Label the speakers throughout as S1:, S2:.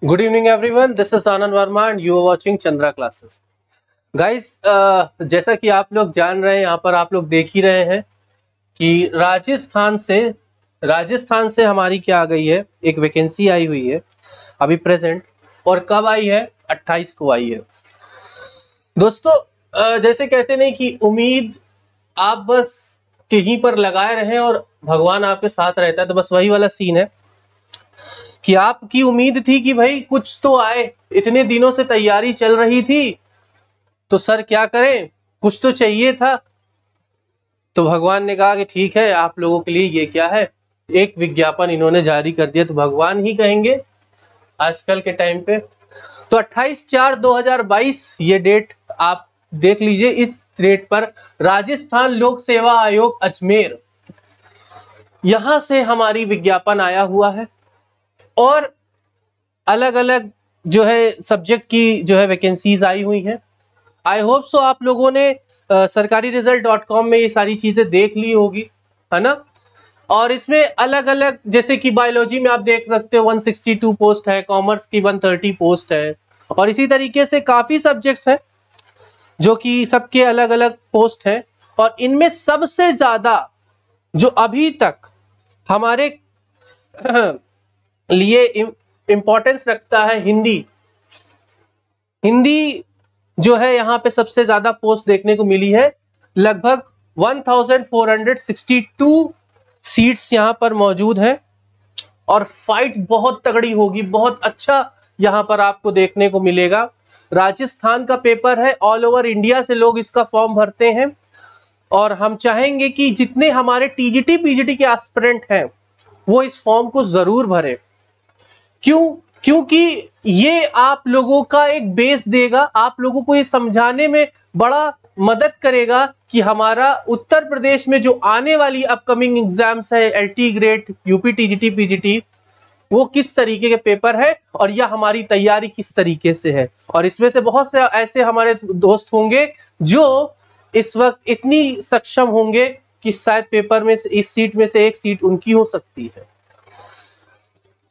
S1: Good evening everyone, this is Anand Verma and you are watching Chandra Classes. Guys, जैसा कि आप लोग जान रहे हैं, यहाँ पर आप लोग देख ही रहे हैं कि राजस्थान से हमारी क्या आ गई है, एक वैकेंसी आई हुई है अभी प्रेजेंट। और कब आई है? 28 को आई है। दोस्तों, जैसे कहते नहीं कि उम्मीद आप बस कहीं पर लगाए रहें और भगवान आपके साथ रहता है, तो बस वही वाला सीन है कि आपकी उम्मीद थी कि भाई कुछ तो आए, इतने दिनों से तैयारी चल रही थी, तो सर क्या करें, कुछ तो चाहिए था। तो भगवान ने कहा कि ठीक है, आप लोगों के लिए ये क्या है, एक विज्ञापन इन्होंने जारी कर दिया, तो भगवान ही कहेंगे आजकल के टाइम पे। तो 28/4/2022 ये डेट आप देख लीजिए। इस डेट पर राजस्थान लोक सेवा आयोग अजमेर, यहां से हमारी विज्ञापन आया हुआ है और अलग अलग जो है सब्जेक्ट की जो है वैकेंसीज आई हुई हैं। आई होप सो आप लोगों ने सरकारी रिजल्ट.com में ये सारी चीजें देख ली होगी, है ना। और इसमें अलग अलग, जैसे कि बायोलॉजी में आप देख सकते हो 162 पोस्ट है, कॉमर्स की 130 पोस्ट है, और इसी तरीके से काफी सब्जेक्ट्स हैं जो कि सबके अलग अलग पोस्ट हैं। और इनमें सबसे ज्यादा जो अभी तक हमारे लिए इंपॉर्टेंस रखता है, हिंदी जो है, यहाँ पे सबसे ज्यादा पोस्ट देखने को मिली है। लगभग 1462 सीट्स यहाँ पर मौजूद है और फाइट बहुत तगड़ी होगी, बहुत अच्छा यहाँ पर आपको देखने को मिलेगा। राजस्थान का पेपर है, ऑल ओवर इंडिया से लोग इसका फॉर्म भरते हैं और हम चाहेंगे कि जितने हमारे टीजीटी पीजीटी के एस्पिरेंट हैं वो इस फॉर्म को जरूर भरें। क्योंकि ये आप लोगों का एक बेस देगा, आप लोगों को ये समझाने में बड़ा मदद करेगा कि हमारा उत्तर प्रदेश में जो आने वाली अपकमिंग एग्जाम्स है, LT grade, UP TGT PGT, वो किस तरीके के पेपर है और यह हमारी तैयारी किस तरीके से है। और इसमें से बहुत से ऐसे हमारे दोस्त होंगे जो इस वक्त इतनी सक्षम होंगे कि शायद पेपर में से इस सीट में से एक सीट उनकी हो सकती है।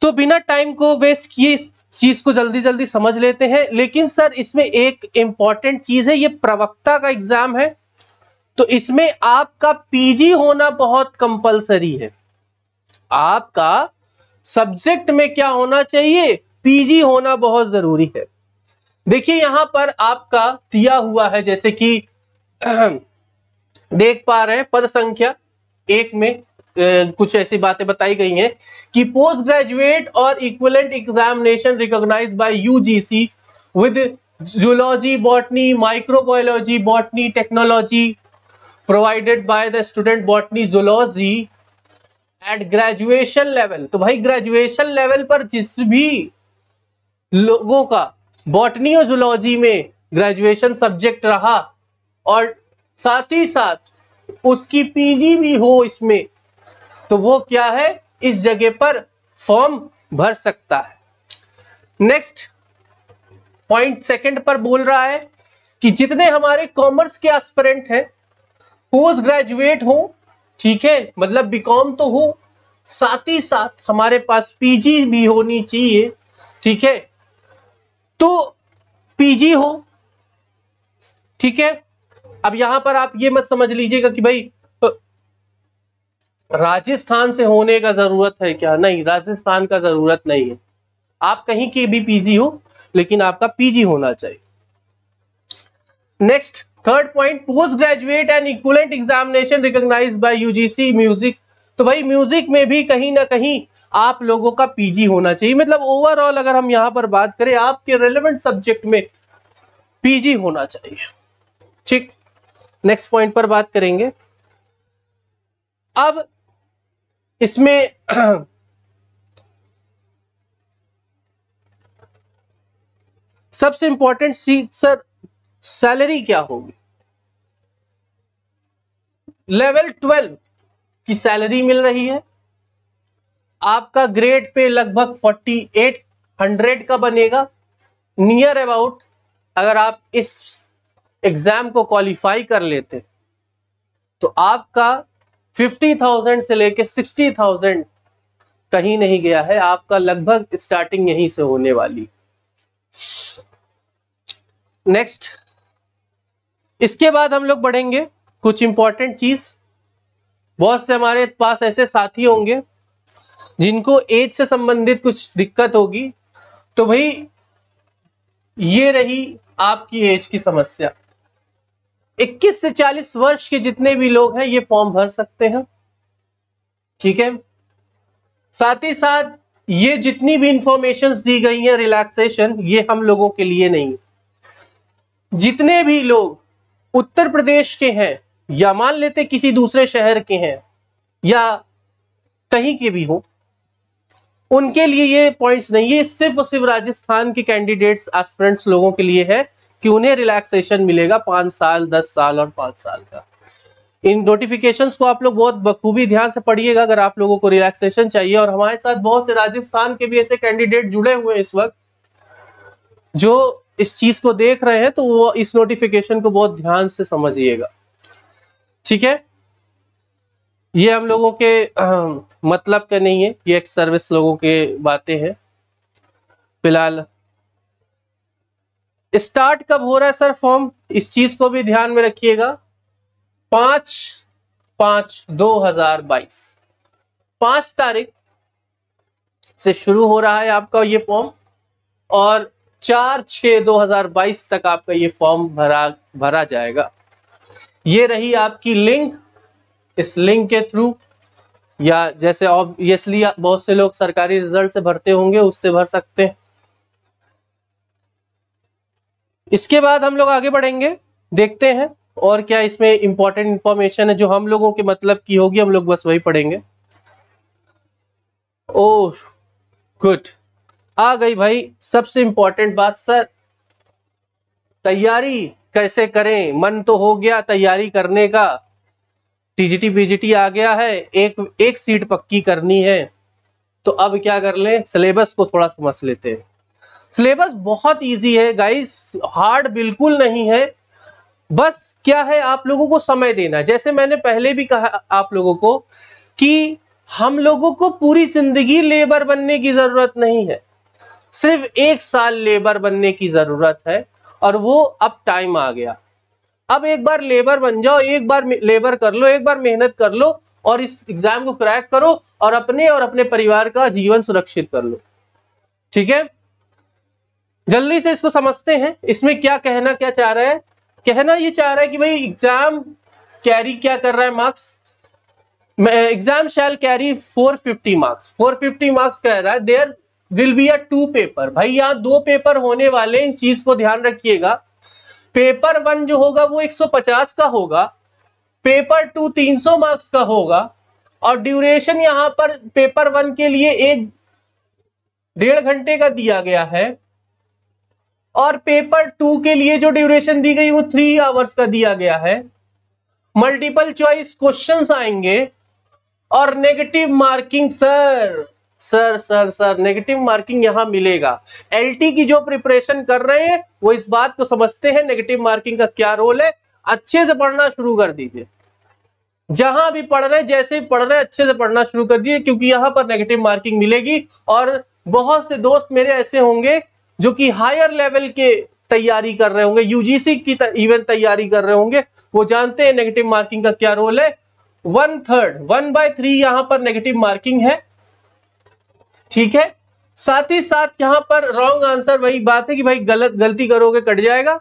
S1: तो बिना टाइम को वेस्ट किए इस चीज को जल्दी जल्दी समझ लेते हैं। लेकिन सर, इसमें एक इंपॉर्टेंट चीज है, ये प्रवक्ता का एग्जाम है, तो इसमें आपका पीजी होना बहुत कंपलसरी है। आपका सब्जेक्ट में क्या होना चाहिए? पीजी होना बहुत जरूरी है। देखिए यहां पर आपका दिया हुआ है, जैसे कि देख पा रहे हैं, पद संख्या 1 में कुछ ऐसी बातें बताई गई हैं कि पोस्ट ग्रेजुएट और equivalent examination recognised by UGC with zoology, botany, microbiology, botany, technology provided by the student botany zoology at graduation level. तो भाई ग्रेजुएशन लेवल पर जिस भी लोगों का बॉटनी और जूलॉजी में ग्रेजुएशन सब्जेक्ट रहा और साथ ही साथ उसकी पीजी भी हो इसमें, तो वो क्या है, इस जगह पर फॉर्म भर सकता है। नेक्स्ट पॉइंट सेकंड पर बोल रहा है कि जितने हमारे कॉमर्स के एस्पिरेंट हैं, पोस्ट ग्रेजुएट हो, ठीक है, मतलब बीकॉम तो हो, साथ ही साथ हमारे पास पीजी भी होनी चाहिए, ठीक है, तो पीजी हो, ठीक है। अब यहां पर आप ये मत समझ लीजिएगा कि भाई राजस्थान से होने का जरूरत है क्या, नहीं, राजस्थान का जरूरत नहीं है। आप कहीं की भी पीजी हो, लेकिन आपका पीजी होना चाहिए। Next third point, post graduate and equivalent examination recognised by UGC music. तो भाई म्यूजिक में भी कहीं ना कहीं आप लोगों का पीजी होना चाहिए। मतलब ओवरऑल अगर हम यहां पर बात करें, आपके रेलेवेंट सब्जेक्ट में पीजी होना चाहिए, ठीक। नेक्स्ट पॉइंट पर बात करेंगे। अब इसमें सबसे इंपॉर्टेंट चीज सर, सैलरी क्या होगी। लेवल 12 की सैलरी मिल रही है, आपका ग्रेड पे लगभग 4800 का बनेगा नियर अबाउट। अगर आप इस एग्जाम को क्वालिफाई कर लेते तो आपका 50,000 से लेके 60,000 कहीं नहीं गया है, आपका लगभग स्टार्टिंग यहीं से होने वाली। नेक्स्ट, इसके बाद हम लोग बढ़ेंगे कुछ इंपॉर्टेंट चीज। बहुत से हमारे पास ऐसे साथी होंगे जिनको एज से संबंधित कुछ दिक्कत होगी, तो भाई ये रही आपकी एज की समस्या। 21 से 40 वर्ष के जितने भी लोग हैं ये फॉर्म भर सकते हैं, ठीक है। साथ ही साथ ये जितनी भी इंफॉर्मेशंस दी गई है रिलैक्सेशन, ये हम लोगों के लिए नहीं। जितने भी लोग उत्तर प्रदेश के हैं या मान लेते किसी दूसरे शहर के हैं या कहीं के भी हो, उनके लिए ये पॉइंट्स नहीं, ये सिर्फ और सिर्फ राजस्थान के कैंडिडेट्स एस्पिरेंट्स लोगों के लिए है कि उन्हें रिलैक्सेशन मिलेगा 5 साल, 10 साल और 5 साल का। इन नोटिफिकेशंस को आप लोग बहुत बखूबी ध्यान से पढ़िएगा अगर आप लोगों को रिलैक्सेशन चाहिए। और हमारे साथ बहुत से राजस्थान के भी ऐसे कैंडिडेट जुड़े हुए हैं इस वक्त जो इस चीज को देख रहे हैं, तो वो इस नोटिफिकेशन को बहुत ध्यान से समझिएगा, ठीक है। ये हम लोगों के मतलब का नहीं है, ये एक सर्विस लोगों के बातें हैं। फिलहाल स्टार्ट कब हो रहा है सर फॉर्म, इस चीज को भी ध्यान में रखिएगा। 5/5/2022 5 तारीख से शुरू हो रहा है आपका ये फॉर्म और 4/6/2022 तक आपका ये फॉर्म भरा जाएगा। ये रही आपकी लिंक। इस लिंक के थ्रू या जैसे ऑब्वियसली बहुत से लोग सरकारी रिजल्ट से भरते होंगे उससे भर सकते हैं। इसके बाद हम लोग आगे बढ़ेंगे, देखते हैं और क्या इसमें इंपॉर्टेंट इंफॉर्मेशन है जो हम लोगों के मतलब की होगी, हम लोग बस वही पढ़ेंगे। ओह गुड, आ गई भाई सबसे इंपॉर्टेंट बात। सर तैयारी कैसे करें, मन तो हो गया तैयारी करने का, टीजीटी पीजीटी आ गया है, एक सीट पक्की करनी है, तो अब क्या कर लें, सिलेबस को थोड़ा समझ लेते हैं। सिलेबस बहुत इजी है गाइस, हार्ड बिल्कुल नहीं है। बस क्या है, आप लोगों को समय देना है। जैसे मैंने पहले भी कहा आप लोगों को कि हम लोगों को पूरी जिंदगी लेबर बनने की जरूरत नहीं है, सिर्फ 1 साल लेबर बनने की जरूरत है और वो अब टाइम आ गया। अब एक बार लेबर बन जाओ, एक बार लेबर कर लो, एक बार मेहनत कर लो और इस एग्जाम को क्रैक करो और अपने परिवार का जीवन सुरक्षित कर लो, ठीक है। जल्दी से इसको समझते हैं, इसमें क्या कहना क्या चाह रहा है। कहना ये चाह रहा है कि भाई एग्जाम कैरी क्या कर रहा है marks, exam shall carry 450 marks. 450 marks कह रहा है, there will be a 2 paper. भाई यहाँ 2 पेपर होने वाले, इस चीज को ध्यान रखिएगा। पेपर 1 जो होगा वो 150 का होगा, पेपर 2 300 मार्क्स का होगा और ड्यूरेशन यहां पर पेपर 1 के लिए 1.5 घंटे का दिया गया है और पेपर 2 के लिए जो ड्यूरेशन दी गई वो 3 आवर्स का दिया गया है। मल्टीपल चॉइस क्वेश्चंस आएंगे और negative marking. Sir negative marking यहां मिलेगा। एलटी की जो प्रिपरेशन कर रहे हैं वो इस बात को समझते हैं नेगेटिव मार्किंग का क्या रोल है। अच्छे से पढ़ना शुरू कर दीजिए, जहां भी पढ़ रहे जैसे पढ़ रहे अच्छे से पढ़ना शुरू कर दीजिए, क्योंकि यहां पर नेगेटिव मार्किंग मिलेगी। और बहुत से दोस्त मेरे ऐसे होंगे जो कि हायर लेवल के तैयारी कर रहे होंगे, यूजीसी की इवन तैयारी कर रहे होंगे, वो जानते हैं नेगेटिव मार्किंग का क्या रोल है। 1/3 1/3 यहां पर नेगेटिव मार्किंग है, ठीक है। साथ ही साथ यहां पर रॉन्ग आंसर, वही बात है कि भाई गलती करोगे कट जाएगा।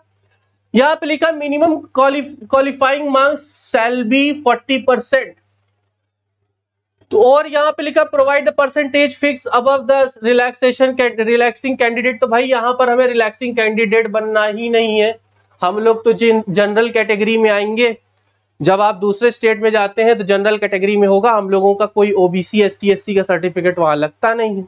S1: यहां पे लिखा minimum qualifying marks shall be 40%। तो और यहां पे लिखा provide the percentage fix above the relaxing candidate. तो भाई यहां पर हमें रिलैक्सिंग कैंडिडेट बनना ही नहीं है, हम लोग तो जनरल कैटेगरी में आएंगे। जब आप दूसरे स्टेट में जाते हैं तो जनरल कैटेगरी में होगा, हम लोगों का कोई ओबीसी एसटी एससी का सर्टिफिकेट वहां लगता नहीं है।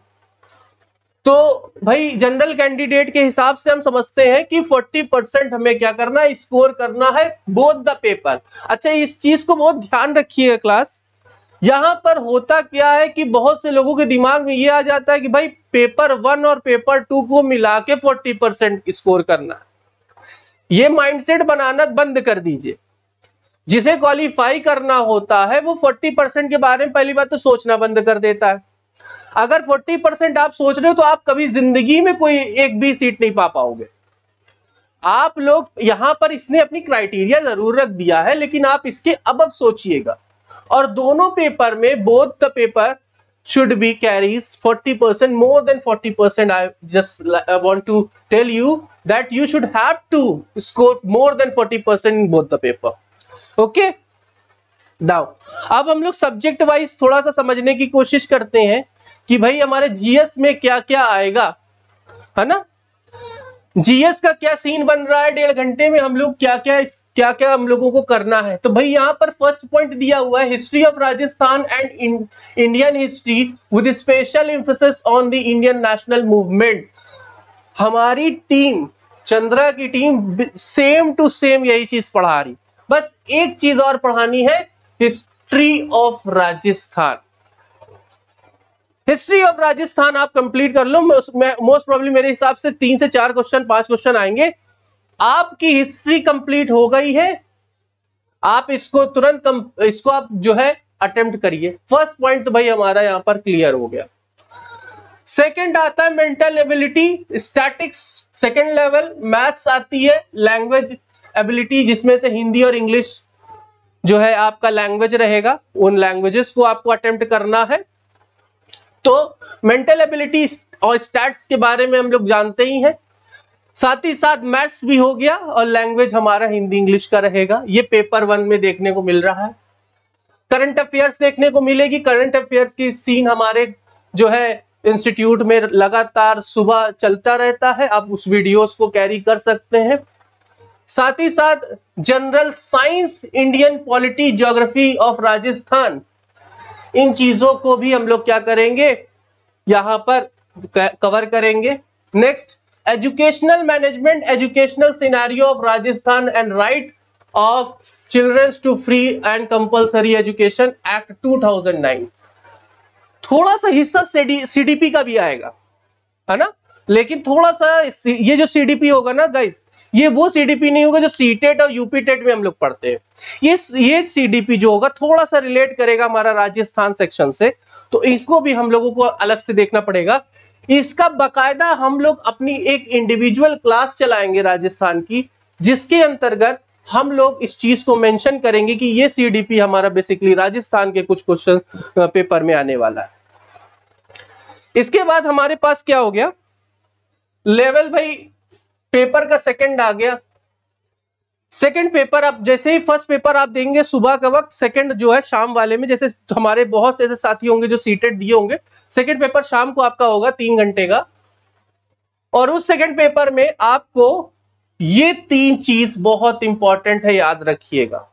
S1: तो भाई जनरल कैंडिडेट के हिसाब से हम समझते हैं कि 40% हमें क्या करना है, स्कोर करना है बोथ द पेपर। अच्छा इस चीज को बहुत ध्यान रखिएगा क्लास। यहां पर होता क्या है कि बहुत से लोगों के दिमाग में ये आ जाता है कि भाई पेपर 1 और पेपर 2 को मिला के 40% स्कोर करना है। ये माइंडसेट बनाना बंद कर दीजिए। जिसे क्वालिफाई करना होता है वो 40% के बारे में पहली बात तो सोचना बंद कर देता है। अगर 40% आप सोच रहे हो तो आप कभी जिंदगी में कोई एक भी सीट नहीं पा पाओगे। आप लोग यहां पर इसने अपनी क्राइटेरिया जरूर रख दिया है, लेकिन आप इसके अब सोचिएगा। और दोनों पेपर में both the paper should be carries 40%, more than 40%. I just want to tell you that you should have to score more than 40% in both the paper. Okay? Now, अब हम लोग सब्जेक्ट वाइज थोड़ा सा समझने की कोशिश करते हैं कि भाई हमारे जीएस में क्या क्या आएगा, है ना। जीएस का क्या सीन बन रहा है, 1.5 घंटे में हम लोग क्या क्या हम लोगों को करना है। तो भाई यहां पर फर्स्ट पॉइंट दिया हुआ है, history of Rajasthan and Indian history with special emphasis on the Indian national movement. हमारी टीम, चंद्रा की टीम सेम टू सेम यही चीज पढ़ा रही, बस एक चीज और पढ़ानी है, history of Rajasthan. History of Rajasthan आप कंप्लीट कर लो, मोस्ट प्रोबेबली मेरे हिसाब से 3 से 4 क्वेश्चन 5 क्वेश्चन आएंगे। आपकी हिस्ट्री कंप्लीट हो गई है, आप इसको तुरंत इसको आप जो है अटेम्प्ट करिए। फर्स्ट पॉइंट तो भाई हमारा यहां पर क्लियर हो गया। सेकंड आता है mental ability, statics second level, maths आती है, लैंग्वेज एबिलिटी जिसमें से हिंदी और इंग्लिश जो है आपका लैंग्वेज रहेगा, उन लैंग्वेजेस को आपको अटेम्प्ट करना है। तो मेंटल एबिलिटी और स्टैट्स के बारे में हम लोग जानते ही हैं, साथ ही साथ मैथ्स भी हो गया और लैंग्वेज हमारा हिंदी इंग्लिश का रहेगा। ये पेपर 1 में देखने को मिल रहा है। करंट अफेयर्स देखने को मिलेगी, करंट अफेयर्स की सीन हमारे जो है इंस्टीट्यूट में लगातार सुबह चलता रहता है, आप उस वीडियोस को कैरी कर सकते हैं। साथ ही साथ general science, Indian polity, geography of Rajasthan, इन चीजों को भी हम लोग क्या करेंगे, यहां पर कवर करेंगे। Next, educational management, educational scenario of Rajasthan and right of children's to free and compulsory education act 2009। थोड़ा सा हिस्सा सीडीपी का भी आएगा, है ना, लेकिन थोड़ा सा ये जो सीडीपी होगा ना गाइस, ये वो सीडीपी नहीं होगा जो सीटेट और यूपी टेट में हम लोग पढ़ते हैं। ये सीडीपी जो होगा थोड़ा सा रिलेट करेगा हमारा राजस्थान सेक्शन से, तो इसको भी हम लोगों को अलग से देखना पड़ेगा। इसका बकायदा हम लोग अपनी एक इंडिविजुअल क्लास चलाएंगे राजस्थान की, जिसके अंतर्गत हम लोग इस चीज को मेंशन करेंगे कि ये सीडीपी हमारा बेसिकली राजस्थान के कुछ क्वेश्चन पेपर में आने वाला है। इसके बाद हमारे पास क्या हो गया, लेवल भाई पेपर का सेकंड आ गया। सेकंड पेपर आप जैसे ही फर्स्ट पेपर आप देंगे सुबह का वक्त, सेकंड जो है शाम वाले में, जैसे हमारे बहुत से ऐसे साथी होंगे जो सीटेड दिए होंगे, सेकंड पेपर शाम को आपका होगा 3 घंटे का। और उस सेकंड पेपर में आपको ये 3 चीज बहुत इंपॉर्टेंट है, याद रखिएगा।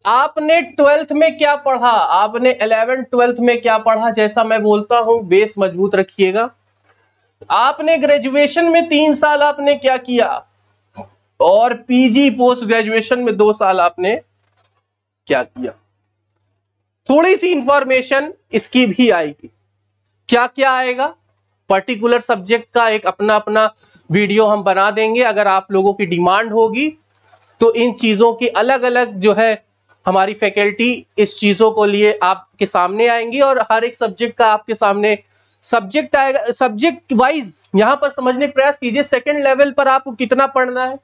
S1: आपने 12th में क्या पढ़ा, आपने 11th 12th में क्या पढ़ा, जैसा मैं बोलता हूं बेस मजबूत रखिएगा। आपने ग्रेजुएशन में 3 साल आपने क्या किया, और पीजी पोस्ट ग्रेजुएशन में 2 साल आपने क्या किया। थोड़ी सी इंफॉर्मेशन इसकी भी आएगी। क्या क्या आएगा, पर्टिकुलर सब्जेक्ट का एक अपना अपना वीडियो हम बना देंगे, अगर आप लोगों की डिमांड होगी तो इन चीजों की अलग अलग जो है हमारी फैकल्टी इस चीजों को लिए आपके सामने आएंगी, और हर एक सब्जेक्ट का आपके सामने सब्जेक्ट आएगा। सब्जेक्ट वाइज यहां पर समझने का प्रयास कीजिए, सेकंड लेवल पर आपको कितना पढ़ना है,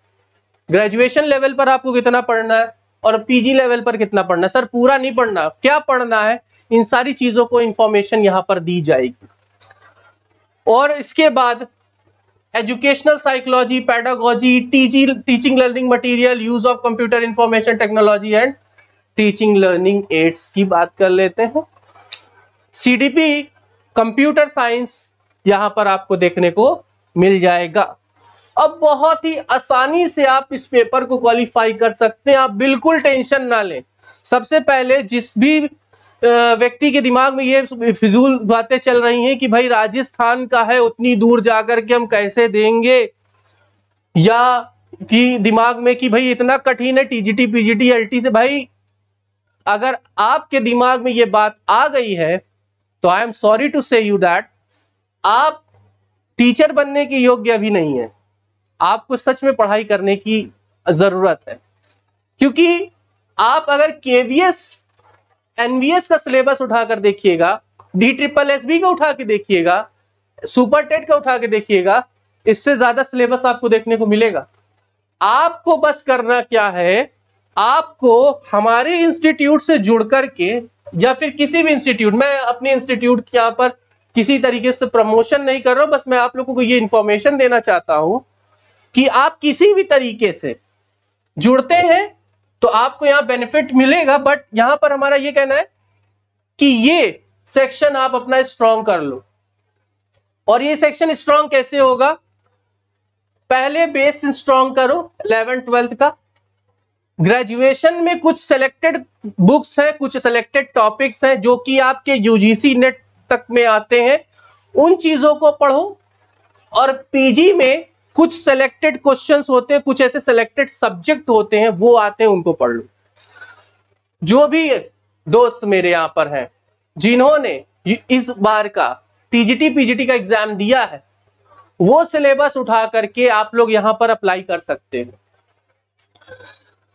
S1: ग्रेजुएशन लेवल पर आपको कितना पढ़ना है, और पीजी लेवल पर कितना पढ़ना है। सर पूरा नहीं पढ़ना, क्या पढ़ना है, इन सारी चीजों को इंफॉर्मेशन यहां पर दी जाएगी। और इसके बाद educational psychology, pedagogy, teaching learning material, use of computer information technology and teaching learning aids की बात कर लेते हैं। सीडीपी कंप्यूटर साइंस यहां पर आपको देखने को मिल जाएगा। अब बहुत ही आसानी से आप इस पेपर को क्वालिफाई कर सकते हैं, आप बिल्कुल टेंशन ना लें। सबसे पहले जिस भी व्यक्ति के दिमाग में ये फिजूल बातें चल रही हैं कि भाई राजस्थान का है उतनी दूर जाकर के हम कैसे देंगे, या कि दिमाग में कि भाई इतना कठिन है टीजीटी पीजीटी एलटी से, भाई अगर आपके दिमाग में ये बात आ गई है तो आई एम सॉरी टू से यू दैट आप टीचर बनने के योग्य अभी नहीं है। आपको सच में पढ़ाई करने की जरूरत है, क्योंकि आप अगर केवीएस एनवीएस का सिलेबस उठाकर देखिएगा, DSSB का उठा के देखिएगा, सुपर टेट का उठा के देखिएगा, इससे ज्यादा सिलेबस आपको देखने को मिलेगा। आपको बस करना क्या है, आपको हमारे इंस्टीट्यूट से जुड़ करके या फिर किसी भी इंस्टीट्यूट, मैं अपने इंस्टीट्यूट के यहाँ पर किसी तरीके से प्रमोशन नहीं कर रहा हूं, बस मैं आप लोगों को ये इंफॉर्मेशन देना चाहता हूं कि आप किसी भी तरीके से जुड़ते हैं तो आपको यहां बेनिफिट मिलेगा। बट यहां पर हमारा ये कहना है कि ये सेक्शन आप अपना स्ट्रॉन्ग कर लो। और ये सेक्शन स्ट्रॉन्ग कैसे होगा, पहले बेस स्ट्रॉन्ग करो 11th-12th का। ग्रेजुएशन में कुछ सिलेक्टेड बुक्स हैं, कुछ सिलेक्टेड टॉपिक्स हैं जो कि आपके यूजीसी नेट तक में आते हैं, उन चीजों को पढ़ो। और पीजी में कुछ सिलेक्टेड क्वेश्चंस होते हैं, कुछ ऐसे सिलेक्टेड सब्जेक्ट होते हैं वो आते हैं, उनको पढ़ लो। जो भी दोस्त मेरे यहां पर हैं जिन्होंने इस बार का टीजीटी पीजीटी का एग्जाम दिया है, वो सिलेबस उठा करके आप लोग यहां पर अप्लाई कर सकते हैं।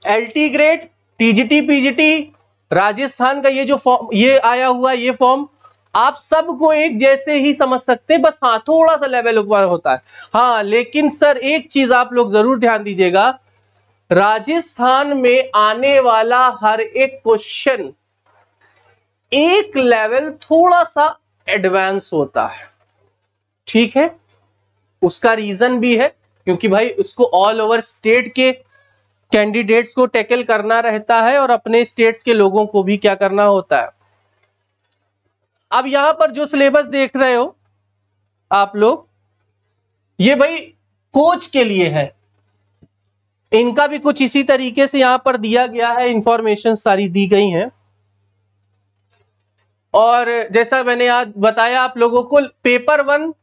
S1: LT grade, TGT PGT, Rajasthan का ये जो फॉर्म ये आया हुआ, ये फॉर्म आप सबको एक जैसे ही समझ सकते हैं, बस हाँ थोड़ा सा लेवल ऊपर होता है। हाँ लेकिन सर एक चीज आप लोग जरूर ध्यान दीजिएगा, राजस्थान में आने वाला हर एक क्वेश्चन एक लेवल थोड़ा सा एडवांस होता है, ठीक है। उसका रीजन भी है क्योंकि भाई उसको ऑल ओवर स्टेट के कैंडिडेट्स को टैकल करना रहता है और अपने स्टेट्स के लोगों को भी क्या करना होता है। अब यहां पर जो सिलेबस देख रहे हो आप लोग, ये भाई कोच के लिए है, इनका भी कुछ इसी तरीके से यहां पर दिया गया है, इंफॉर्मेशन सारी दी गई हैं। और जैसा मैंने आज बताया आप लोगों को, पेपर 1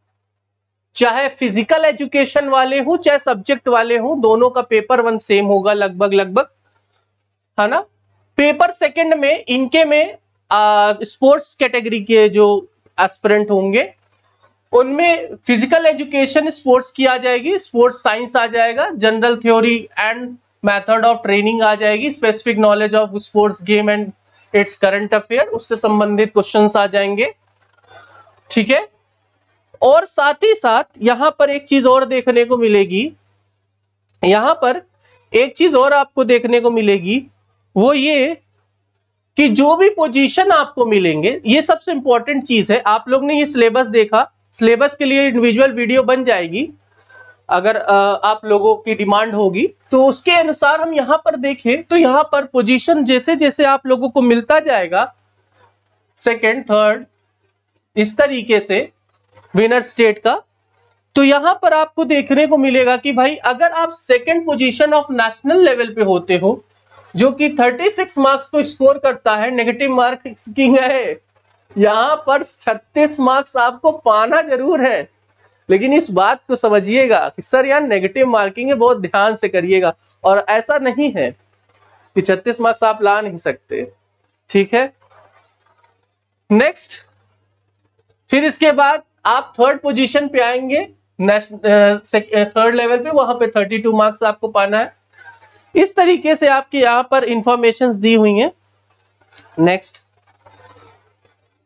S1: चाहे फिजिकल एजुकेशन वाले हो चाहे सब्जेक्ट वाले हो, दोनों का पेपर 1 सेम होगा लगभग, है ना। पेपर 2 में इनके में स्पोर्ट्स कैटेगरी के जो एस्पिरेंट होंगे उनमें फिजिकल एजुकेशन स्पोर्ट्स की आ जाएगी, स्पोर्ट्स साइंस आ जाएगा, general theory and method of training आ जाएगी, specific knowledge of sports game and its current affair, उससे संबंधित क्वेश्चंस आ जाएंगे, ठीक है। और साथ ही साथ यहां पर एक चीज और देखने को मिलेगी, यहां पर एक चीज और आपको देखने को मिलेगी, वो ये कि जो भी पोजीशन आपको मिलेंगे, ये सबसे इंपॉर्टेंट चीज है। आप लोग ने ये सिलेबस देखा, सिलेबस के लिए इंडिविजुअल वीडियो बन जाएगी अगर आप लोगों की डिमांड होगी तो उसके अनुसार हम यहां पर देखें तो यहां पर पोजीशन जैसे जैसे आप लोगों को मिलता जाएगा, 2nd, 3rd इस तरीके से विनर स्टेट का, तो यहां पर आपको देखने को मिलेगा कि भाई अगर आप 2nd position of national level पे होते हो जो कि 36 मार्क्स को स्कोर करता है, नेगेटिव मार्किंग है, यहां पर 36 मार्क्स आपको पाना जरूर है। लेकिन इस बात को समझिएगा कि सर यार नेगेटिव मार्किंग है, बहुत ध्यान से करिएगा, और ऐसा नहीं है कि 36 मार्क्स आप ला नहीं सकते, ठीक है। नेक्स्ट, फिर इसके बाद आप 3rd पोजीशन पे आएंगे, 3rd लेवल पे, वहां पे 32 मार्क्स आपको पाना है। इस तरीके से आपके यहां पर इंफॉर्मेशंस दी हुई हैं। नेक्स्ट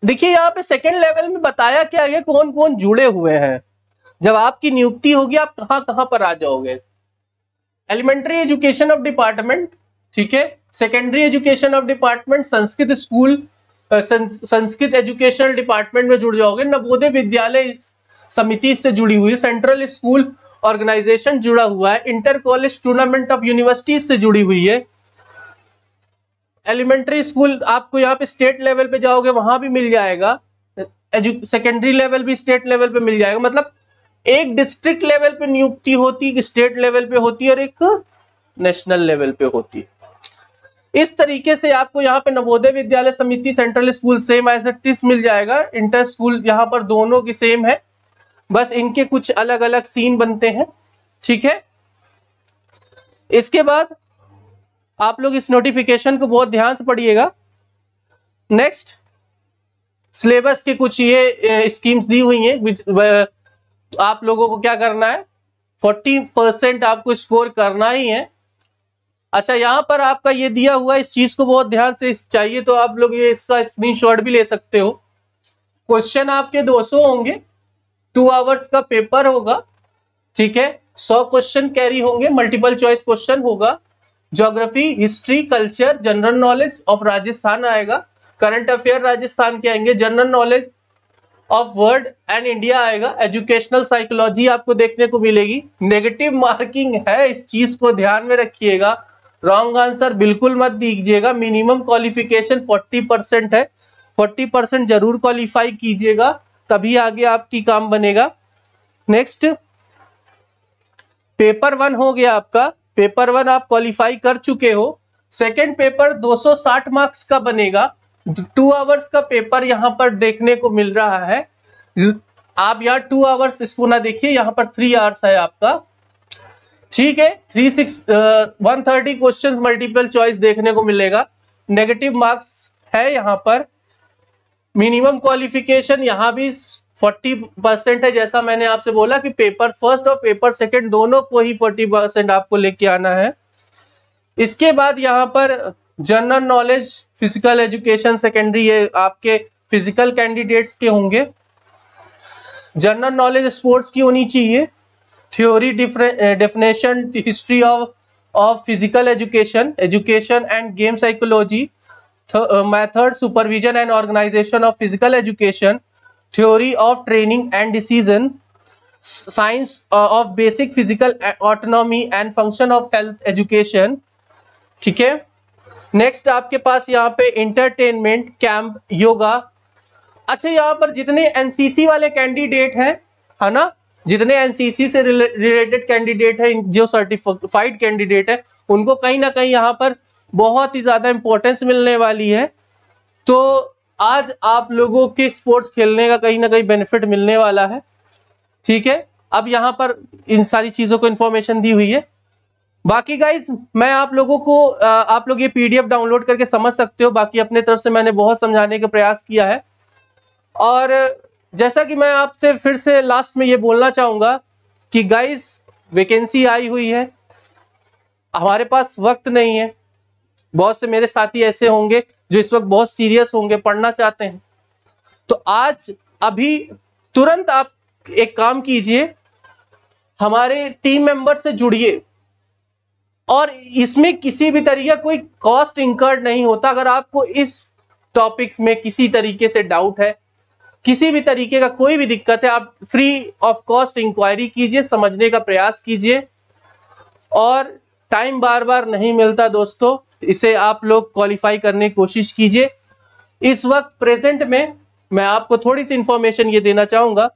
S1: देखिए, यहां पे 2nd लेवल में बताया क्या है, कौन कौन जुड़े हुए हैं। जब आपकी नियुक्ति होगी आप कहां कहां पर आ जाओगे। एलिमेंट्री एजुकेशन ऑफ डिपार्टमेंट, ठीक है। Secondary education of department, Sanskrit school, Sanskrit educational department में जुड़ जाओगे। नवोदय विद्यालय समिति से जुड़ी हुई, सेंट्रल स्कूल ऑर्गेनाइजेशन जुड़ा हुआ है, inter college tournament of university से जुड़ी हुई है। एलिमेंट्री स्कूल आपको यहाँ पे स्टेट लेवल पे जाओगे वहां भी मिल जाएगा, सेकेंडरी लेवल भी स्टेट लेवल पे मिल जाएगा। मतलब एक डिस्ट्रिक्ट लेवल पे नियुक्ति होती है, स्टेट लेवल पे होती है और एक नेशनल लेवल पे होती है। इस तरीके से आपको यहाँ पे Navodaya Vidyalaya Samiti, central school same as it is मिल जाएगा, इंटर स्कूल यहाँ पर दोनों की सेम है, बस इनके कुछ अलग अलग सीन बनते हैं, ठीक है। इसके बाद आप लोग इस नोटिफिकेशन को बहुत ध्यान से पढ़िएगा। नेक्स्ट, सिलेबस के कुछ ये स्कीम्स दी हुई हैं, आप लोगों को क्या करना है, 40% आपको स्कोर करना ही है। अच्छा, यहां पर आपका ये दिया हुआ, इस चीज को बहुत ध्यान से चाहिए तो आप लोग ये इसका स्क्रीनशॉट भी ले सकते हो। क्वेश्चन आपके 200 होंगे, 2 आवर्स का पेपर होगा, ठीक है। 100 क्वेश्चन कैरी होंगे, मल्टीपल चॉइस क्वेश्चन होगा, geography, history, culture, general knowledge of Rajasthan आएगा, करंट अफेयर राजस्थान के आएंगे, general knowledge of world and India आएगा, एजुकेशनल साइकोलॉजी आपको देखने को मिलेगी। नेगेटिव मार्किंग है, इस चीज को ध्यान में रखिएगा, रॉन्ग आंसर बिल्कुल मत दीजिएगा। मिनिमम क्वालिफिकेशन 40% है, 40% जरूर क्वालिफाई कीजिएगा, तभी आगे आपकी काम बनेगा। नेक्स्ट पेपर 1 हो गया आपका, पेपर 1 आप क्वालिफाई कर चुके हो। सेकंड पेपर 260 मार्क्स का बनेगा, 2 आवर्स का पेपर यहां पर देखने को मिल रहा है। आप यार 2 आवर्स इसको ना देखिए, यहां पर 3 आवर्स है आपका, ठीक है। 130 क्वेश्चंस मल्टीपल चॉइस देखने को मिलेगा। नेगेटिव मार्क्स है यहां पर। मिनिमम क्वालिफिकेशन यहां भी 40% है, जैसा मैंने आपसे बोला कि पेपर फर्स्ट और पेपर सेकंड दोनों को ही 40% आपको लेके आना है। इसके बाद यहाँ पर general knowledge, physical education secondary, ये आपके फिजिकल कैंडिडेट्स के होंगे। जनरल नॉलेज स्पोर्ट्स की होनी चाहिए, theory, definition, history of physical education, education and game psychology, method, supervision and organisation of physical education, theory of training and decision, science of basic physical autonomy and function of health education, ठीक है। Next आपके पास यहाँ पे entertainment, camp, yoga. अच्छा, यहाँ पर जितने NCC वाले कैंडिडेट हैं, है ना, जितने एनसीसी से रिलेटेड कैंडिडेट हैं, जो सर्टिफाइड कैंडिडेट है, उनको कहीं ना कहीं यहाँ पर बहुत ही ज्यादा इंपॉर्टेंस मिलने वाली है। तो आज आप लोगों के स्पोर्ट्स खेलने का कहीं ना कहीं बेनिफिट मिलने वाला है, ठीक है। अब यहाँ पर इन सारी चीजों को इंफॉर्मेशन दी हुई है। बाकी गाइज मैं आप लोगों को आप लोग ये पीडीएफ डाउनलोड करके समझ सकते हो, बाकी अपने तरफ से मैंने बहुत समझाने का प्रयास किया है। और जैसा कि मैं आपसे फिर से लास्ट में ये बोलना चाहूंगा कि गाइज वैकेंसी आई हुई है, हमारे पास वक्त नहीं है। बहुत से मेरे साथी ऐसे होंगे जो इस वक्त बहुत सीरियस होंगे, पढ़ना चाहते हैं, तो आज अभी तुरंत आप एक काम कीजिए, हमारे टीम मेंबर से जुड़िए। और इसमें किसी भी तरीके कोई कॉस्ट इंकर्ड नहीं होता। अगर आपको इस टॉपिक्स में किसी तरीके से डाउट है, किसी भी तरीके का कोई भी दिक्कत है, आप फ्री ऑफ कॉस्ट इंक्वायरी कीजिए, समझने का प्रयास कीजिए। और टाइम बार बार नहीं मिलता दोस्तों, इसे आप लोग क्वालिफाई करने की कोशिश कीजिए। इस वक्त प्रेजेंट में मैं आपको थोड़ी सी इंफॉर्मेशन ये देना चाहूंगा।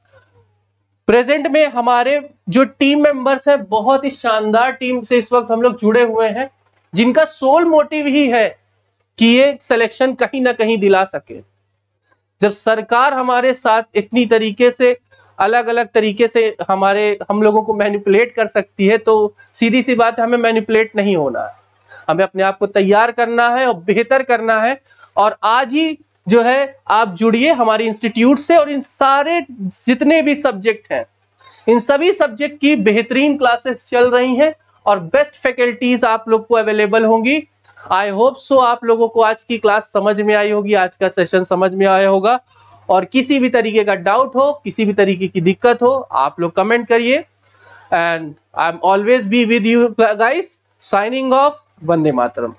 S1: प्रेजेंट में हमारे जो टीम मेंबर्स हैं, बहुत ही शानदार टीम से इस वक्त हम लोग जुड़े हुए हैं, जिनका सोल मोटिव ही है कि ये सिलेक्शन कहीं ना कहीं दिला सके। जब सरकार हमारे साथ इतनी तरीके से अलग अलग तरीके से हम लोगों को मैनिपुलेट कर सकती है, तो सीधी सी बात है, हमें मैनिपुलेट नहीं होना है, हमें अपने आप को तैयार करना है और बेहतर करना है। और आज ही जो है आप जुड़िए हमारे इंस्टीट्यूट से, और इन सारे जितने भी सब्जेक्ट हैं, इन सभी सब्जेक्ट की बेहतरीन क्लासेस चल रही हैं और बेस्ट फैकल्टीज आप लोग को अवेलेबल होंगी। आई होप सो आप लोगों को आज की क्लास समझ में आई होगी, आज का सेशन समझ में आया होगा। और किसी भी तरीके का डाउट हो, किसी भी तरीके की दिक्कत हो, आप लोग कमेंट करिए। And I am always be with you guys. Signing off. Vande Mataram.